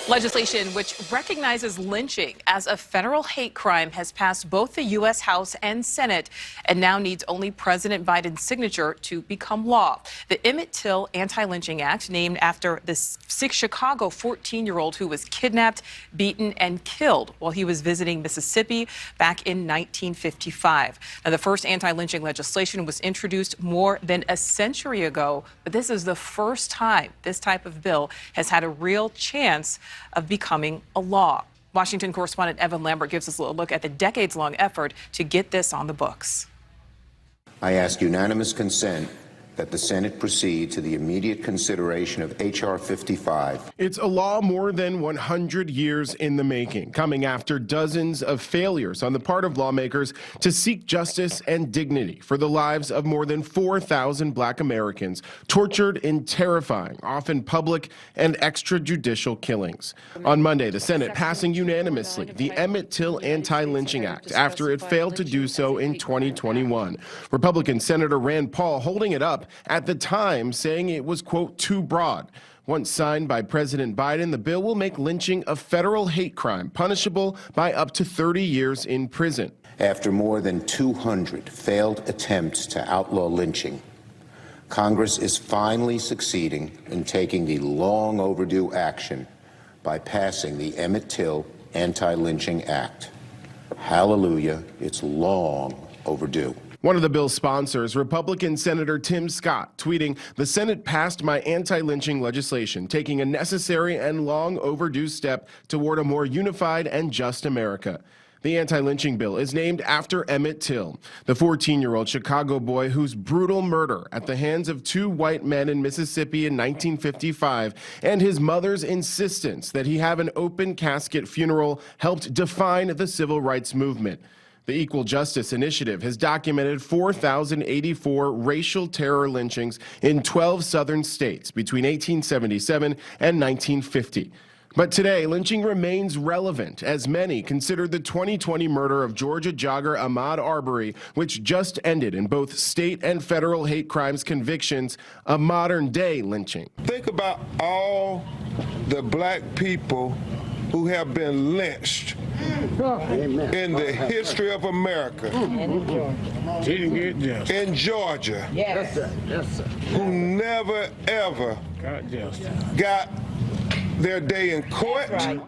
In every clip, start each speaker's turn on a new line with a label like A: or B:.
A: Legislation which recognizes lynching as a federal hate crime has passed both the U.S. House and Senate and now needs only President Biden's signature to become law. The Emmett Till Anti-Lynching Act, named after the Chicago 14-year-old who was kidnapped, beaten, and killed while he was visiting Mississippi back in 1955. Now, the first anti-lynching legislation was introduced more than a century ago, but this is the first time this type of bill has had a real chance of becoming a law. Washington correspondent Evan Lambert gives us a look at the decades-long effort to get this on the books.
B: I ask unanimous consent that the Senate proceed to the immediate consideration of H.R. 55.
C: It's a law more than 100 years in the making, coming after dozens of failures on the part of lawmakers to seek justice and dignity for the lives of more than 4,000 Black Americans tortured in terrifying, often public and extrajudicial killings. On Monday, the Senate passing unanimously the Emmett Till Antilynching Act after it failed to do so in 2021. Republican Senator Rand Paul holding it up at the time, saying it was, quote, too broad. Once signed by President Biden, the bill will make lynching a federal hate crime, punishable by up to 30 years in prison.
B: After more than 200 failed attempts to outlaw lynching, Congress is finally succeeding in taking the long overdue action by passing the Emmett Till Anti-Lynching Act. Hallelujah, it's long overdue.
C: One of the bill's sponsors, Republican Senator Tim Scott, tweeting, "The Senate passed my anti-lynching legislation, taking a necessary and long overdue step toward a more unified and just America." The anti-lynching bill is named after Emmett Till, the 14-year-old Chicago boy whose brutal murder at the hands of two white men in Mississippi in 1955 and his mother's insistence that he have an open casket funeral helped define the civil rights movement. The Equal Justice Initiative has documented 4,084 racial terror lynchings in 12 southern states between 1877 and 1950. But today, lynching remains relevant as many consider the 2020 murder of Georgia jogger Ahmaud Arbery, which just ended in both state and federal hate crimes convictions, a modern-day lynching.
D: Think about all the Black people who have been lynched in the history of America. In Georgia.
E: Yes.
D: Who never, ever got their day in court.
E: Right.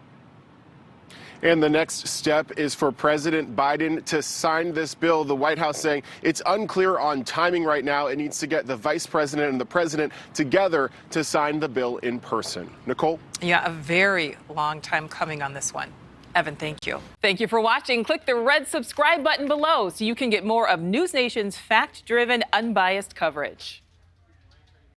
C: And the next step is for President Biden to sign this bill. The White House saying it's unclear on timing right now. It needs to get the vice president and the president together to sign the bill in person. Nichole?
A: Yeah, a very long time coming on this one. Evan, thank you. Thank you for watching. Click the red subscribe button below so you can get more of NewsNation's fact-driven, unbiased coverage.